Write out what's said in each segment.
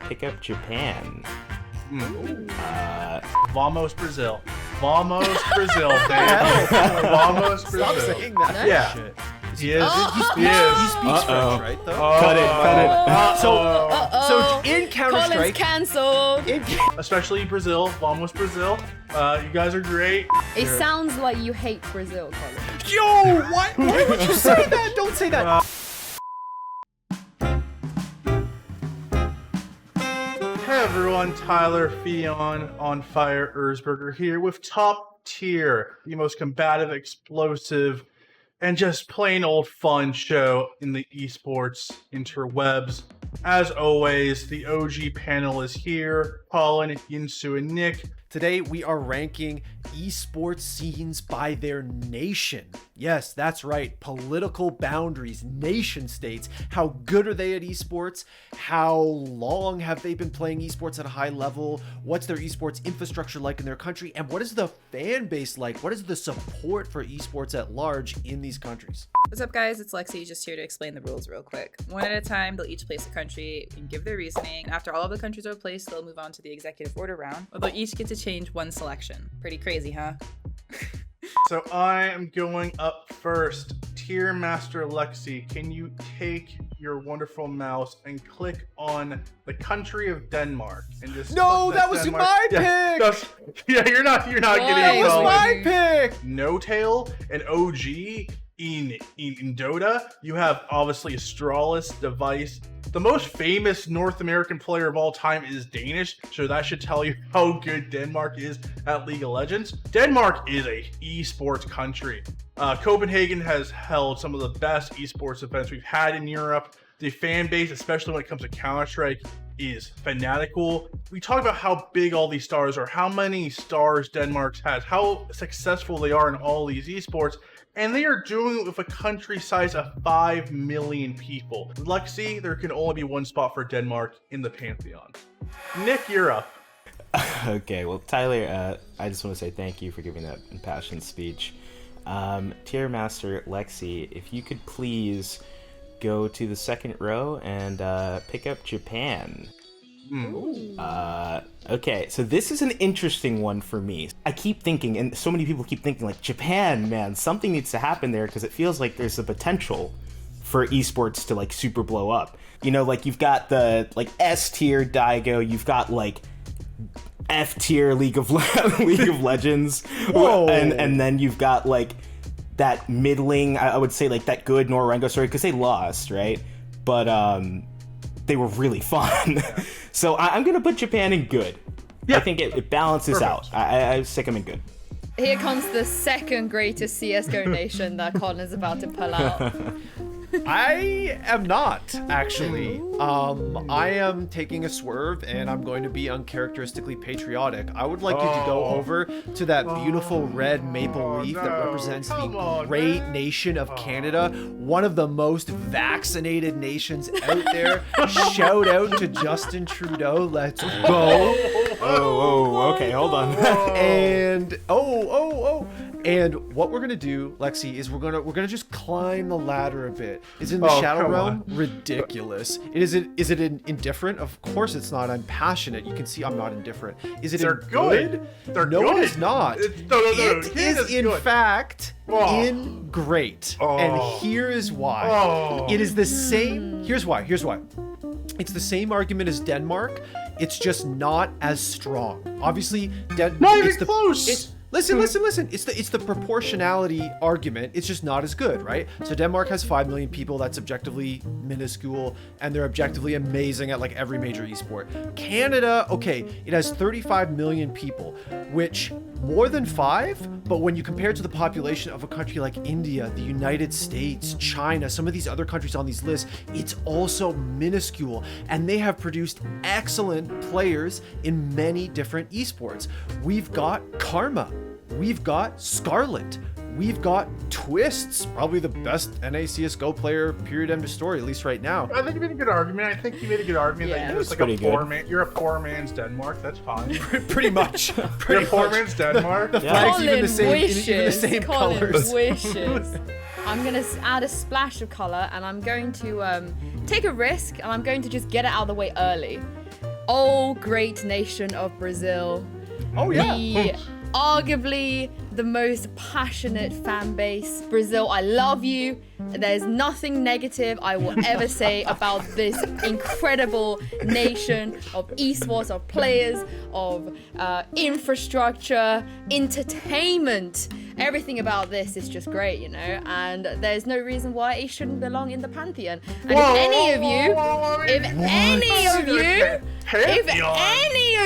Pick up Japan. Vamos Brazil. Vamos Brazil, baby. Vamos Brazil. Stop saying that. Yeah. Shit. He is. He speaks French, right? Though. Cut it. So in Counter Colin's Strike, cancelled. Especially Brazil. Vamos Brazil. You guys are great. It sounds like you hate Brazil, Colin. yo, what? Why would you say that? Don't say that. Hey everyone, Tyler Fion on Fire Erzberger here with Top Tier, the most combative, explosive, and just plain old fun show in the esports interwebs. As always, the OG panel is here, Colin, Yinsu, and Nick. Today we are ranking esports scenes by their nation. Yes, that's right. Political boundaries, nation states. How good are they at esports? How long have they been playing esports at a high level? What's their esports infrastructure like in their country? And what is the fan base like? What is the support for esports at large in these countries? What's up, guys? It's Lexi, just here to explain the rules real quick. One at a time, they'll each place a country and give their reasoning. After all of the countries are placed, they'll move on to the executive order round, where they'll each get to change one selection. Pretty crazy, huh? So I am going up first. Tier Master Lexi, can you take your wonderful mouse and click on the country of Denmark and just No, click that was Denmark. my Yeah, pick. yeah, you're not getting That it. was Colin. my pick. No Tail, an OG in Dota. You have obviously Astralis, Device. The most famous North American player of all time is Danish, so that should tell you how good Denmark is at League of Legends. Denmark is a esports country. Copenhagen has held some of the best esports events we've had in Europe. The fan base, especially when it comes to Counter-Strike, is fanatical. We talk about how big all these stars are, how many stars Denmark has, how successful they are in all these esports, and they are doing it with a country size of 5 million people. Lexi, there can only be one spot for Denmark in the Pantheon. Nick, you're up. Okay, well, Tyler, I just want to say thank you for giving that impassioned speech. Tier Master Lexi, if you could please go to the second row and pick up Japan. Okay, so this is an interesting one for me. I keep thinking, and so many people keep thinking, like, Japan, man, something needs to happen there because it feels like there's the potential for esports to, like, super blow up. You know, like, you've got the, like, S-tier Daigo, you've got, like, F-tier League of Legends, Whoa. and then you've got, like, that middling, I would say, like, that good Norengo story, because they lost, right? But, they were really fun. So I'm going to put Japan in good. Yeah. I think it balances out. I stick them in good. Here comes the second greatest CSGO nation that Colin is about to pull out. I am not, actually. I am taking a swerve, and I'm going to be uncharacteristically patriotic. I would like you to go over to that beautiful red maple leaf that represents the great nation of Canada, one of the most vaccinated nations out there. Shout out to Justin Trudeau. Let's go. Okay, hold on. And and what we're gonna do, Lexi, is we're gonna just climb the ladder a bit. Is it in the Shadow Realm? Ridiculous. Is it indifferent? Of course it's not. I'm passionate. You can see I'm not indifferent. Is it They're good. They're no, good. it is not. It is in fact in great. And here is why. It is the same. Here's why. It's the same argument as Denmark. It's just not as strong. Obviously, Not even close. Listen. It's the proportionality argument. It's just not as good, right? So Denmark has 5 million people. That's objectively minuscule, and they're objectively amazing at like every major esport. Canada, okay, it has 35 million people, which more than 5, but when you compare it to the population of a country like India, the United States, China, some of these other countries on these lists, it's also minuscule, and they have produced excellent players in many different esports. We've got Karma. We've got Scarlet. We've got Twists, probably the best NA CSGO player, period, end of story, at least right now. I think you made a good argument. That Yeah. you're just like a four-man. You're a four-man's Denmark. That's fine. Pretty much. You're a four-man's Denmark. The flag's even the same, wishes. even the same Colin colors. wishes. I'm going to add a splash of color, and I'm going to take a risk, and I'm going to just get it out of the way early. Oh, great nation of Brazil. Oh, yeah. The, arguably the most passionate fan base. Brazil, I love you. There's nothing negative I will ever say about this incredible nation of esports, of players, of infrastructure, entertainment. Everything about this is just great, you know, and there's no reason why it shouldn't belong in the pantheon. And if any of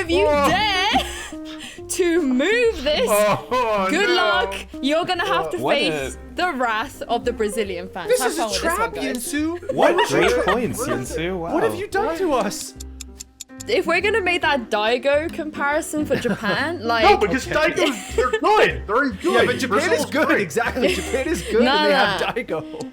you dare to move this, good luck. You're gonna have to face the wrath of the Brazilian fans. This Have is fun a with trap, this one, guys. Yinsu. What great points, Yinsu. Wow. What have you done to us? If we're gonna make that Daigo comparison for Japan, like No, because Daigos, they're good. They're in good. Yeah, but Japan Brazil's is good. great. Exactly. Japan is good, Nah, and they have nah. Daigo.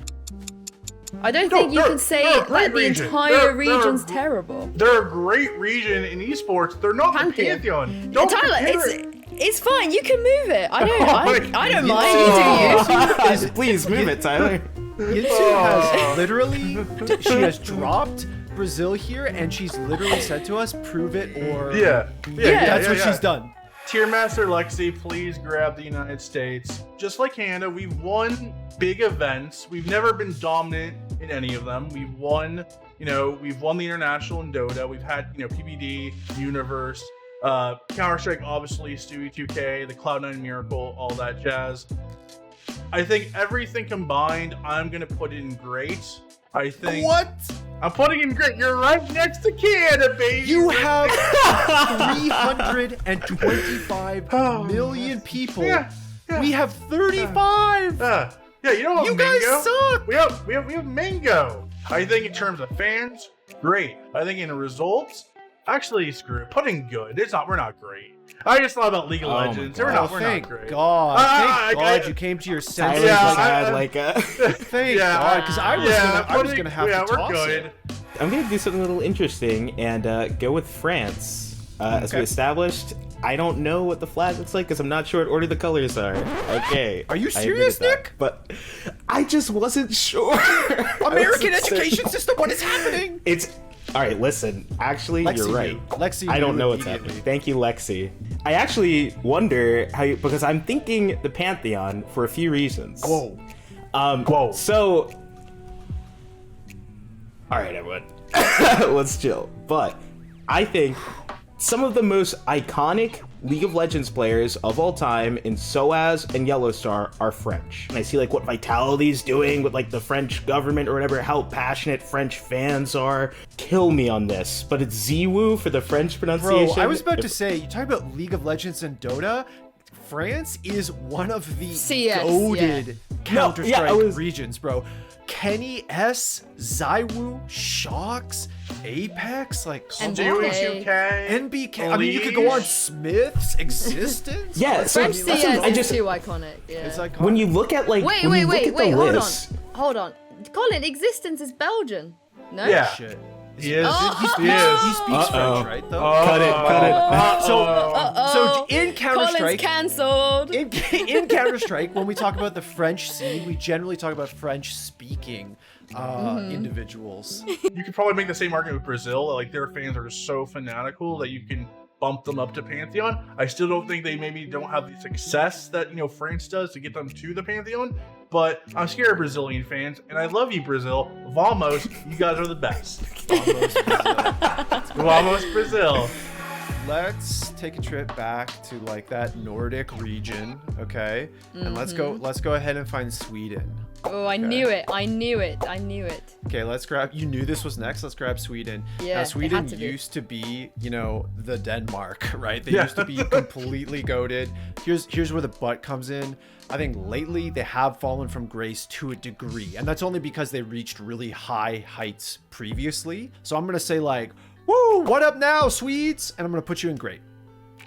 I don't think you can say they're a great that the region. entire They're- region's terrible. They're a great region in esports. They're not the Pantheon. Don't Tyler, compare it. it's fine. You can move it. I don't. I don't mind. Oh. You do you. Please move it, Tyler. Yinsu has literally, she has dropped Brazil here, and she's literally said to us, prove it or... Yeah. That's what she's done. Tier Master Lexi, please grab the United States. Just like Canada, we've won big events. We've never been dominant in any of them. We've won the international in Dota. We've had, PBD, Universe, Counter-Strike, obviously, Stewie 2K, the Cloud9 Miracle, all that jazz. I think everything combined, I'm going to put in great. I think... What? I'm putting in great. You're right next to Canada, baby. You have 325 million people. Yeah. We have 35. Yeah, you know what, You Mango? guys suck. We have Mango. I think in terms of fans, great. I think in results, actually, screw it. Put in good. We're not great. I just thought about League of Legends. We're not Thank great. God. Thank God you came to your senses. Tyler's Yeah, like I- had like a. Thank God, because I was gonna have to we're toss good. it. I'm gonna do something a little interesting and go with France. As we Okay. established, I don't know what the flag looks like because I'm not sure what order the colors are. Okay. Are you I serious, admitted that, Nick? But I just wasn't sure. American education system, what is happening? It's all right. Listen, actually, Lexi you're knew. right. Lexi I don't knew know what's immediately. happening. Thank you, Lexi. I actually wonder how you, because I'm thinking the Pantheon for a few reasons. Whoa. Whoa. So, all right, everyone, let's chill. But I think some of the most iconic League of Legends players of all time in SOAS and Yellowstar are French. And I see like what Vitality's doing with like the French government or whatever, how passionate French fans are. Kill me on this, but it's Ziwu for the French pronunciation. Bro, I was about to say, you talk about League of Legends and Dota, France is one of the CS, goated Counter-Strike yeah, I was- regions, bro. Kenny S, Zywu, Shocks, Apex, like And Stewie Okay. 2K. NBK. I mean, you could go on Elise. Smith's existence. Yeah, so French that's CS what I is just too iconic. Yeah. It's like when you look at like Wait, when you look at the hold list, on. Colin, existence is Belgian. No. Yeah. shit. He is. He speaks, He is. he speaks Uh-oh. French, right? Though. cut it. So in Colin's Counter-Strike, cancelled. in Counter-Strike, when we talk about the French scene, we generally talk about French-speaking individuals. You could probably make the same argument with Brazil. Like their fans are just so fanatical that you can bump them up to Pantheon. I still don't think they maybe don't have the success that France does to get them to the Pantheon. But I'm scared of Brazilian fans, and I love you, Brazil. Vamos, you guys are the best. Vamos, Brazil. Vamos, Brazil. Let's take a trip back to like that Nordic region, okay? And let's go ahead and find Sweden. Oh, I knew it. I knew it. Okay, let's grab, you knew this was next, let's grab Sweden. Yeah, Now it Sweden had to be. used to be, the Denmark, right? They Yeah. used to be completely goated. Here's where the butt comes in. I think lately they have fallen from grace to a degree, and that's only because they reached really high heights previously. So I'm gonna say like, woo, what up now, Swedes? And I'm gonna put you in great.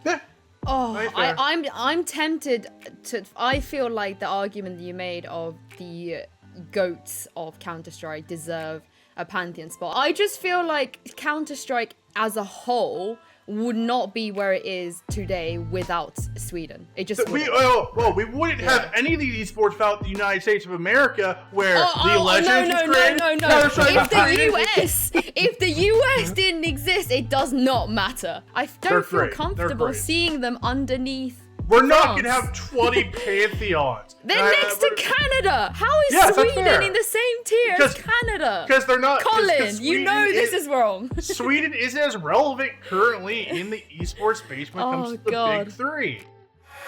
Yeah. Oh, Right there. I'm tempted to. I feel like the argument that you made of the goats of Counter-Strike deserve a Pantheon spot. I just feel like Counter-Strike as a whole would not be where it is today without Sweden. It just We wouldn't have any of these esports without the United States of America, where the Legends was created. If the US didn't exist, it does not matter. I don't feel comfortable seeing them underneath. We're not gonna have 20 pantheons. They're next to Canada. How is Sweden in the same tier as Canada? Because they're not. Colin, you know this is wrong. Sweden isn't as relevant currently in the esports space when it comes to the big three.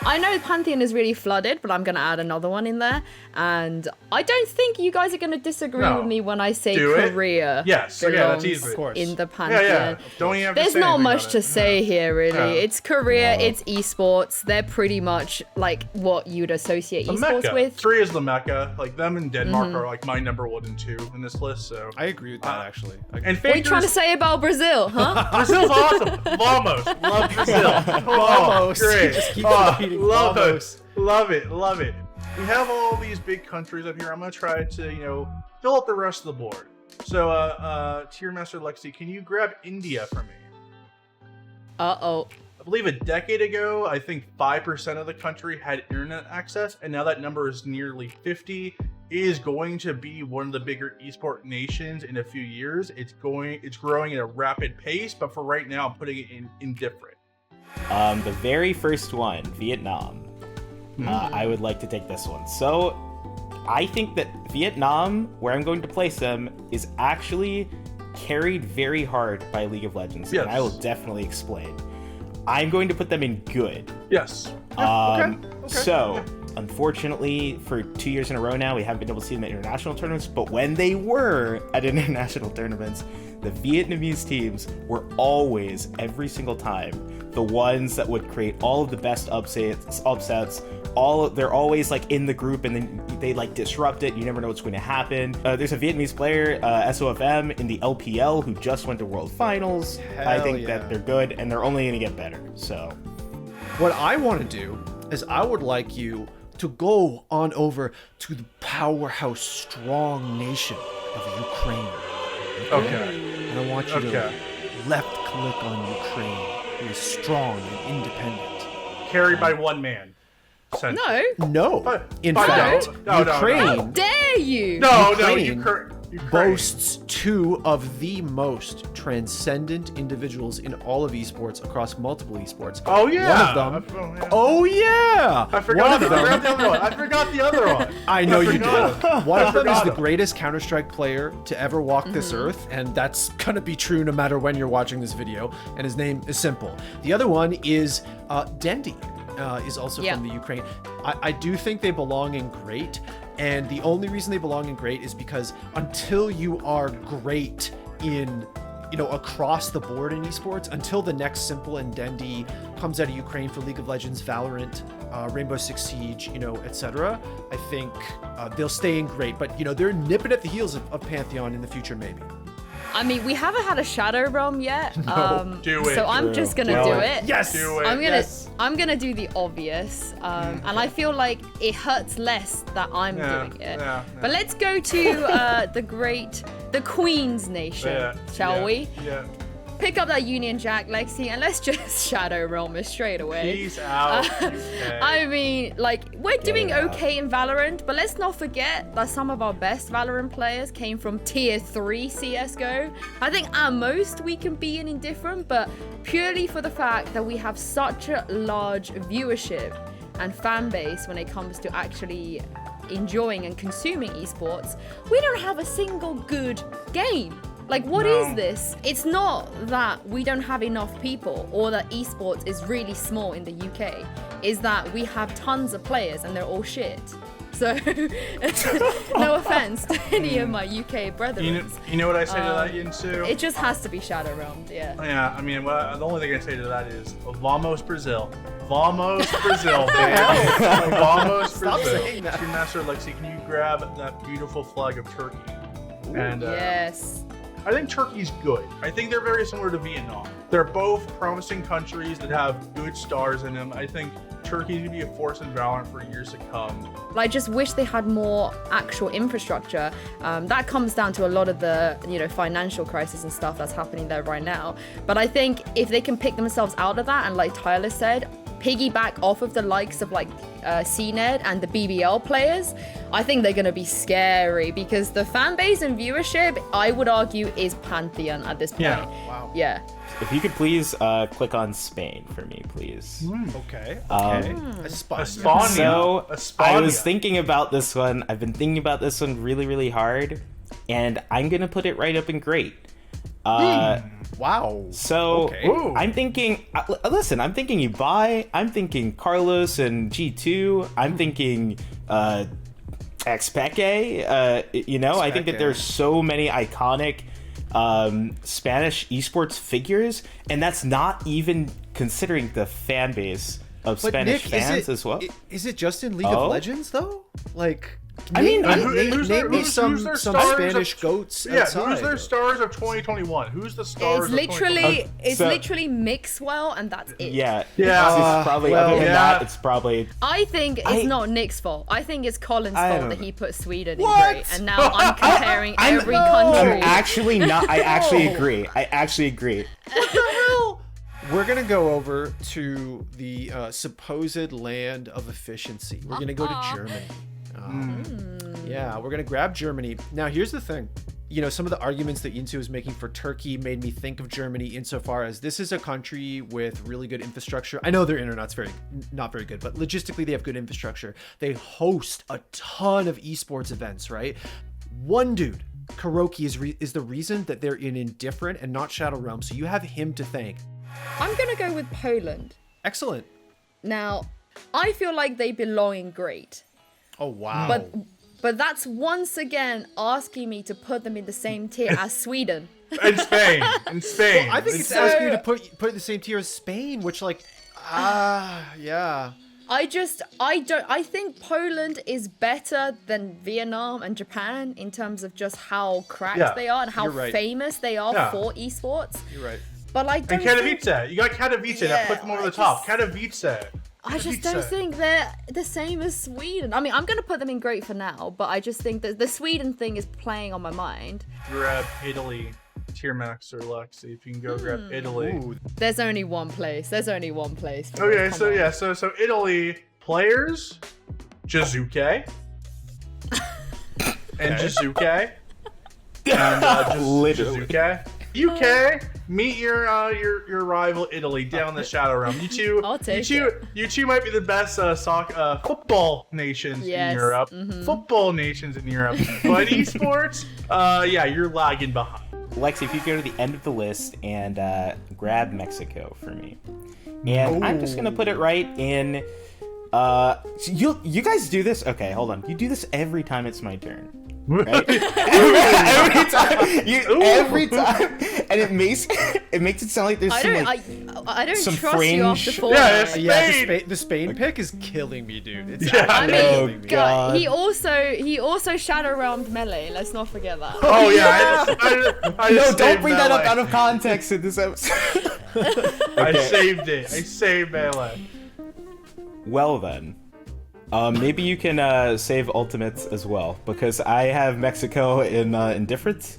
I know Pantheon is really flooded, but I'm going to add another one in there. And I don't think you guys are going to disagree with me when I say Korea. Yes, that's easy. Of course. In the Pantheon. Yeah. Don't even have There's to say not anything much about to it. say here, really. It's Korea, it's esports. They're pretty much like what you'd associate The esports Mecca. with. 3 is the Mecca. Like, them and Denmark are like my number 1 and 2 in this list. So I agree with that, actually. And What are you trying to say about Brazil, huh? Brazil's awesome. Vamos. Love Brazil. Vamos. Great. Just keep repeating love vamos. it. Love it. Love it. We have all these big countries up here. I'm going to try to, fill up the rest of the board. So, Tier Master Lexi, can you grab India for me? Uh-oh. I believe a decade ago, I think 5% of the country had internet access, and now that number is nearly 50. It is going to be one of the bigger esport nations in a few years. It's growing at a rapid pace, but for right now, I'm putting it in indifferent. The very first one, Vietnam. I would like to take this one. So, I think that Vietnam, where I'm going to place them, is actually carried very hard by League of Legends, and I will definitely explain. I'm going to put them in good. Yes. So, unfortunately, for 2 years in a row now, we haven't been able to see them at international tournaments, but when they were at international tournaments, the Vietnamese teams were always, every single time, the ones that would create all of the best upsets. They're always like in the group, and then they like disrupt it. You never know what's going to happen. There's a Vietnamese player, SOFM, in the LPL who just went to World Finals. I think that they're good, and they're only going to get better. So, what I want to do is I would like you to go on over to the powerhouse, strong nation of Ukraine. Okay. And I want you to left click on Ukraine, who is strong and independent. Carried by one man. No. In But fact, no. Ukraine How dare you? Ukraine Ukraine boasts 2 of the most transcendent individuals in all of esports across multiple esports. Oh yeah. One of them. Oh yeah. I forgot One of the them. other one. I forgot the other one. I know you did. forgot One of them is forgot the him. greatest Counter-Strike player to ever walk this earth, and that's gonna be true no matter when you're watching this video, and his name is simple. The other one is Dendi, is also from the Ukraine. I do think they belong in great, and the only reason they belong in great is because until you are great in across the board in esports, until the next Simple and Dendi comes out of Ukraine for League of Legends, Valorant, Rainbow Six Siege, etc., I think they'll stay in great. But, they're nipping at the heels of Pantheon in the future, maybe. I mean, we haven't had a Shadow Realm yet. Do it. So I'm just gonna do it. Yes! Do it. I'm gonna do the obvious, and I feel like it hurts less that I'm doing it. But let's go to the Queen's Nation, shall we? Yeah. Pick up that Union Jack, Lexi, and let's just Shadow Realm it straight away. Peace out. I mean, we're doing okay in Valorant, but let's not forget that some of our best Valorant players came from Tier 3 CSGO. I think at most we can be in indifferent, but purely for the fact that we have such a large viewership and fan base when it comes to actually enjoying and consuming esports, we don't have a single good game. What is this? It's not that we don't have enough people or that esports is really small in the UK. It's that we have tons of players and they're all shit. So, no offense to any of my UK brethren. You know what I say to that, Yinsu? It just has to be Shadow Realmed, yeah. Yeah, I mean, the only thing I say to that is Vamos Brazil. Vamos Brazil, baby. Vamos Brazil. Stop saying that. Team Master Lexi, can you grab that beautiful flag of Turkey? And Yes. I think Turkey's good. I think they're very similar to Vietnam. They're both promising countries that have good stars in them. I think Turkey's gonna be a force in Valorant for years to come. I just wish they had more actual infrastructure. That comes down to a lot of the, financial crisis and stuff that's happening there right now. But I think if they can pick themselves out of that and, like Tyler said, piggyback off of the likes of like CNED and the BBL players, I think they're going to be scary because the fan base and viewership, I would argue, is Pantheon at this point. Yeah. Wow. Yeah. If you could please click on Spain for me, please. Okay. Espana. So Espana. I was thinking about this one. I've been thinking about this one really, really hard, and I'm gonna put it right up in great. Wow. So Okay. Ooh. I'm thinking. Listen, I'm thinking Ibai. I'm thinking Carlos and G2. I'm thinking Xpeke. I think that Xpeke. there's so many iconic Spanish esports figures, and that's not even considering the fan base of But Spanish Nick, fans as well. Is it just in League Oh? of Legends though? Like, I mean, who's their- name me who's some their stars Spanish of- goats. Yeah, outside. who's their stars of 2021? Who's the stars It's of 2021? literally so- Mixwell, and that's it. Yeah, Yeah. It's probably well, other than yeah. that, it's probably. I think it's I- not Nick's fault. I think it's Colin's I fault don't that know. he put Sweden in What? great, and now I'm comparing every I'm country. actually not. I actually agree. I actually agree. We're gonna go over to the supposed land of efficiency. We're gonna go to Germany. Yeah, we're gonna grab Germany. Now, here's the thing. Some of the arguments that Yinsu was making for Turkey made me think of Germany insofar as this is a country with really good infrastructure. I know their internet's not very good, but logistically they have good infrastructure. They host a ton of esports events, right? One dude, Kuroki, is the reason that they're in Indifferent and not Shadow Realm. So you have him to thank. I'm gonna go with Poland. Excellent. Now, I feel like they belong in great, Oh wow. but that's once again asking me to put them in the same tier as Sweden. In Spain. In Spain. I think it's So- asking you to put it in the same tier as Spain, which yeah. I think Poland is better than Vietnam and Japan in terms of just how cracked Yeah, they are and how you're right. famous they are Yeah. for esports. You're right. But I don't And think, Katowice. You got Katowice that Yeah, put them over I the top. just- Katowice. I just don't think they're the same as Sweden. I mean, I'm gonna put them in great for now, but I just think that the Sweden thing is playing on my mind. Grab Italy. Tier max or Lexi. If you can go grab Italy. Ooh, There's only one place. There's only one place. for Okay, it, so come on. yeah, so Italy players, Jizuke, and Jizuke, and Literally. Jizuke. UK, meet your rival Italy down the Shadow Realm. You two, I'll take you two might be the best football nations Yes, in Europe. Football nations in Europe, but esports, yeah, you're lagging behind. Lexi, if you go to the end of the list and grab Mexico for me, and I'm just gonna put it right in. So you guys do this? Okay, hold on. You do this every time it's my turn. Right? every time, and it makes it sound like there's I some don't. like, I don't some trust you after fringe- 4. Yeah, it's- yeah, Spain. the Spain pick is killing me, dude. It's Yeah. I actually mean, killing me. God. he also shadow realmed melee. Let's not forget that. Oh yeah, I no, just don't saved bring that up Melee. out of context in this episode. I Okay. saved it. I saved Melee. Well then, maybe you can save ultimates as well, because I have Mexico in indifference.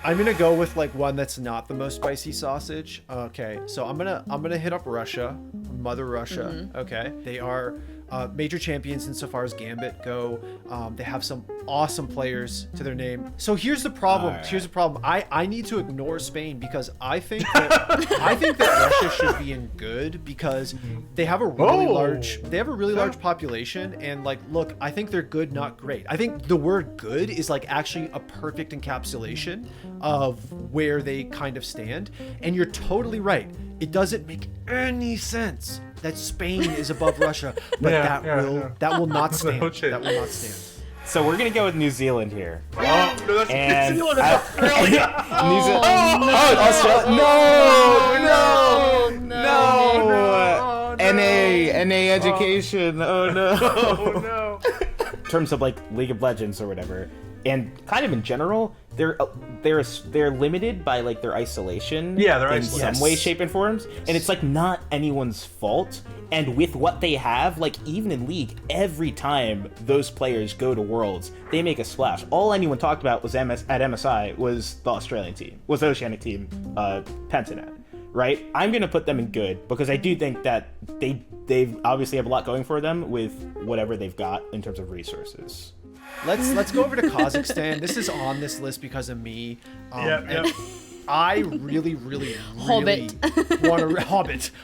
I'm gonna go with like one that's not the most spicy sausage. Okay, so I'm gonna hit up Russia, Mother Russia. Okay, they are major champions insofar as Gambit go. They have some awesome players to their name. So here's the problem. All right. Here's the problem. I need to ignore Spain because I think that Russia should be in good because they have a really large population, and like, look, I think they're good, not great. I think the word good is like actually a perfect encapsulation of where they kind of stand. And you're totally right. It doesn't make any sense that Spain is above Russia, but Yeah, that will not stand. No shit. That will not stand. So we're gonna go with New Zealand here. Oh, no, that's And New Zealand. That's Australia. New Zealand. Australia. No. NA education. Oh no. Oh no. In terms of like League of Legends or whatever, and kind of in general, they're limited by like their isolation. Yeah, they're in isolated. some way, shape, and forms, and it's like not anyone's fault. And with what they have, like even in League, every time those players go to Worlds, they make a splash. All anyone talked about was at MSI was the Australian team, was the Oceanic team, Pentanet, right? I'm gonna put them in good because I do think that they obviously have a lot going for them with whatever they've got in terms of resources. Let's go over to Kazakhstan. This is on this list because of me. And I really Hobbit.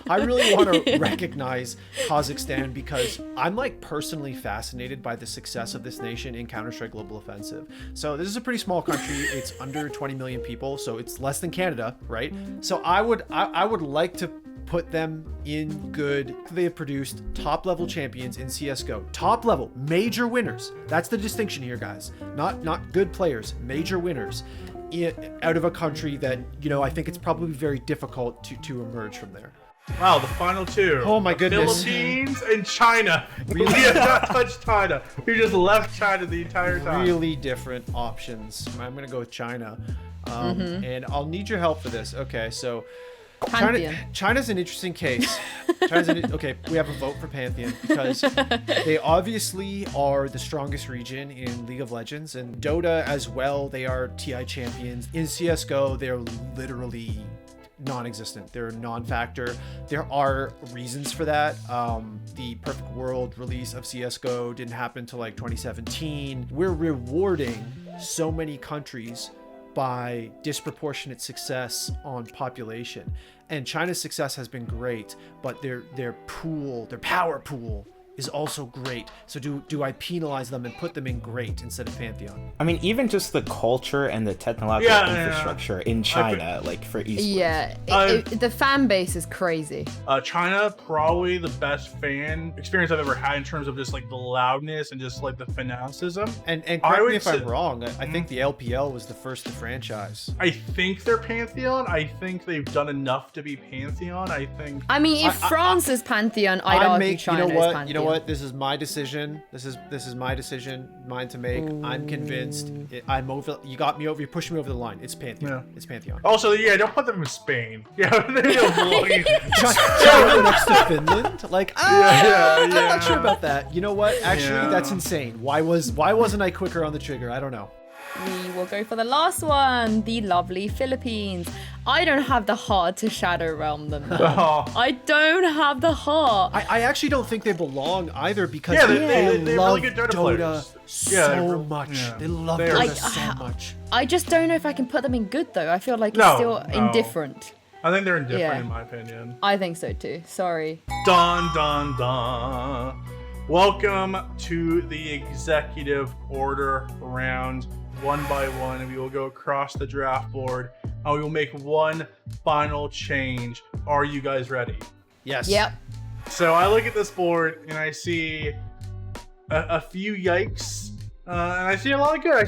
I really want to recognize Kazakhstan because I'm like personally fascinated by the success of this nation in Counter-Strike Global Offensive. So this is a pretty small country. It's under 20 million people, so it's less than Canada, right? So I would like to put them in good. They have produced top level champions in CSGO. Top level, major winners. That's the distinction here, guys. Not good players, major winners. Out of a country that, you know, I think it's probably very difficult to emerge from there. Wow, the final two. Oh my goodness. Philippines and China. Really? We have not touched China. We just left China the entire time. Really different options. I'm going to go with China. And I'll need your help for this. Okay, so China's an interesting case. Okay, we have a vote for Pantheon because they obviously are the strongest region in League of Legends, and Dota as well. They are TI champions. In CSGO, they're literally non-existent. They're a non-factor. There are reasons for that. The Perfect World release of CSGO didn't happen till like 2017. We're rewarding so many countries by disproportionate success on population, and China's success has been great, but their power pool is also great. So do I penalize them and put them in great instead of Pantheon? I mean, even just the culture and the technological infrastructure in China, like for esports. Yeah, the fan base is crazy. China, probably the best fan experience I've ever had in terms of just like the loudness and just like the fanaticism. And correct me if I'm wrong, I think the LPL was the first to franchise. I think they're Pantheon. I think they've done enough to be Pantheon. I mean, if France is Pantheon, I'd argue China is Pantheon. You know what? This is my decision. This is my decision, mine to make. Ooh. I'm convinced. I'm over. You got me over. You're pushing me over the line. It's Pantheon. Yeah. It's Pantheon. Also, yeah, don't put them in Spain. Yeah, China next to Finland. Like, I'm not sure about that. You know what? Actually, that's insane. Why wasn't I quicker on the trigger? I don't know. We will go for the last one, the lovely Philippines. I don't have the heart to Shadow Realm them. I don't have the heart. I actually don't think they belong either because they love really good Dota Dota players. so much. Yeah. They love Dota so much. I just don't know if I can put them in good though. I feel like it's still indifferent. I think they're indifferent in my opinion. I think so too. Sorry. Dun dun dun. Welcome to the executive order round. One by one, we will go across the draft board and we will make one final change. Are you guys ready? Yes. Yep. So I look at this board and I see a few yikes, and I see a lot of good. I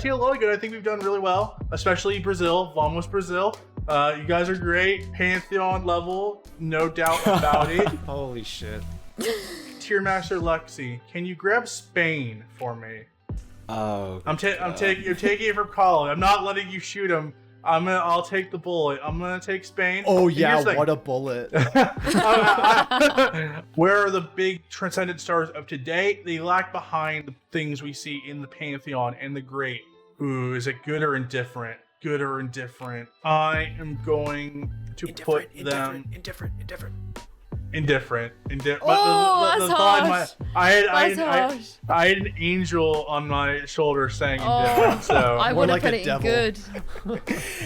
think we've done really well, especially Brazil. Vamos Brazil. You guys are great. Pantheon level, no doubt about it. Holy shit. Tier Master Lexi, can you grab Spain for me? Oh, you're taking it from Colin. I'm not letting you shoot him. I'll take the bullet. I'm gonna take Spain. Oh yeah, what a bullet. Where are the big transcendent stars of today? They lag behind the things we see in the Pantheon and the Great. Ooh, is it good or indifferent? Good or indifferent? I am going to put them indifferent. I had an angel on my shoulder saying indifferent, so I would have put it in good.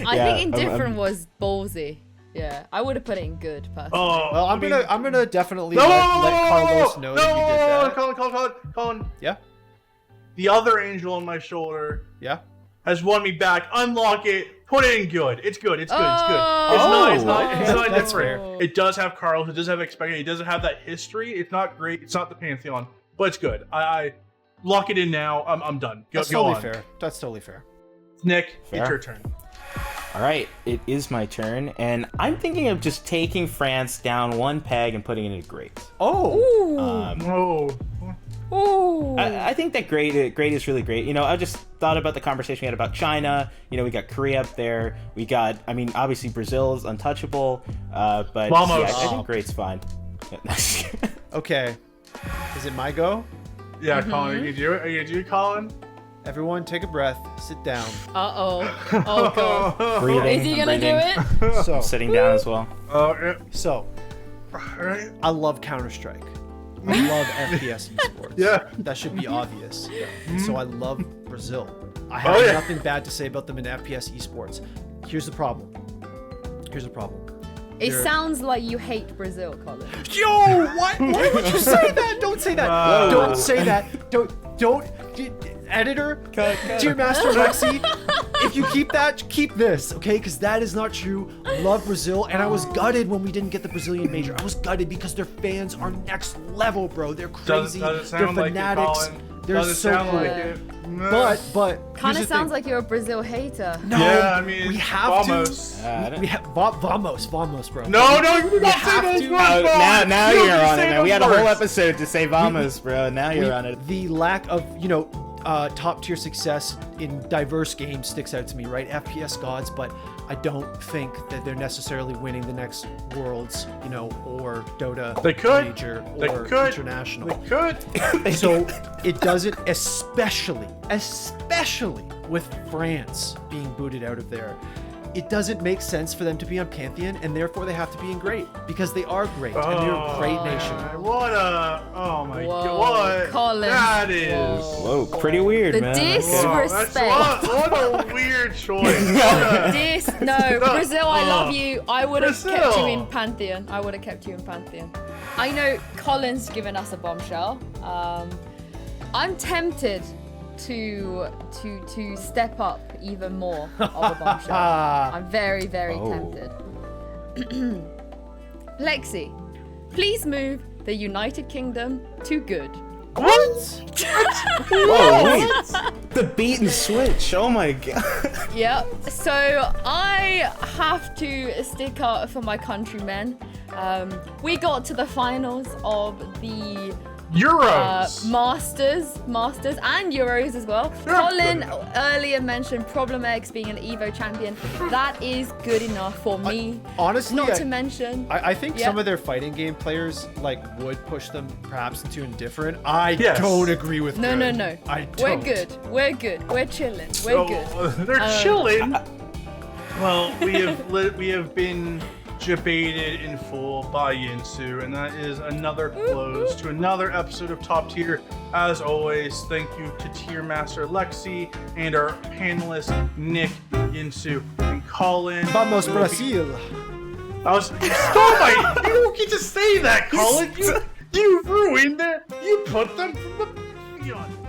I think indifferent was ballsy. Yeah, I would have put it in good personally. Well, I'm gonna definitely let Carlos know that you did that. Colin. Yeah. The other angel on my shoulder. Yeah. Has won me back. Unlock it. Put it in good. It's good. It's not different. It does have Carlos. It does have expected. It doesn't have that history. It's not great. It's not the Pantheon, but it's good. I lock it in now. I'm done. That's totally fair. That's totally fair. Nick, it's your turn. All right, it is my turn, and I'm thinking of just taking France down one peg and putting it in a great. I think that great is really great. You know, I just thought about the conversation we had about China. You know, we got Korea up there. We got, I mean, obviously Brazil is untouchable. But yeah, I think great's fine. Okay. Is it my go? Yeah, Colin, are you gonna do it? Are you gonna do it, Colin? Everyone take a breath. Sit down. Uh-oh. Oh, God. Breathing. Is he I'm gonna do breathing. it? So, Sitting down as well. so Alright. I love Counter-Strike. I love FPS esports. Yeah. That should be obvious. Mm-hmm. So I love Brazil. I have yeah. nothing bad to say about them in FPS esports. Here's the problem. It They're- sounds like you hate Brazil, Colin. Yo, what? Why would you say that? Don't say that. Wow. Don't say that. Don't. Editor, Dear Master Lexi, if you keep that, keep this, okay? Because that is not true. Love Brazil, and I was gutted when we didn't get the Brazilian major. I was gutted because their fans are next level, bro. They're crazy. Does it They're sound like it, fanatics. Colin? They're Does it so sound cool. like it? But Kind here's of the sounds thing. like you're a Brazil hater. No, Yeah, I mean, we have vamos. to. We have vamos, bro. No, you did not say have those to- words, Oh, Colin. now You you're didn't on say it, man. those We had a whole words. episode to say vamos, bro. Now you're on it. The lack of, top tier success in diverse games sticks out to me, right? FPS gods, but I don't think that they're necessarily winning the next Worlds, or Dota They could. major They or could. international. They could. So it doesn't, especially with France being booted out of there. It doesn't make sense for them to be on Pantheon, and therefore they have to be in Great, because they are great, and they're a great nation. What a... Oh, my Whoa, God. What? Colin. That is... Whoa. Whoa, pretty weird, The man. disrespect. What a weird choice. What a- No, Brazil, I love Oh. you. I would have kept Brazil. you in Pantheon. I know Colin's given us a bombshell. I'm tempted to step up even more of a bombshell. I'm very, very tempted. Lexi, please move the United Kingdom to good. What? Whoa, wait. The beat and switch. Oh my god. Yep. So I have to stick up for my countrymen. We got to the finals of the Euros. Masters and Euros as well. Yeah. Colin earlier mentioned Problem X being an Evo champion. That is good enough for me. Honestly, Not to mention. I think Yeah. some of their fighting game players would push them perhaps into indifferent. I Yes. don't agree with No. I We're don't. good. We're chilling. We're good. They're chilling. Well, we have been debated in full by Yinsu, and that is another close to another episode of Top Tier. As always, thank you to Tier Master Lexi and our panelists Nick, Yinsu, and Colin. Vamos We will be- Brasil. You stole my. You don't get to say that, Colin. You ruined it. You put them from the.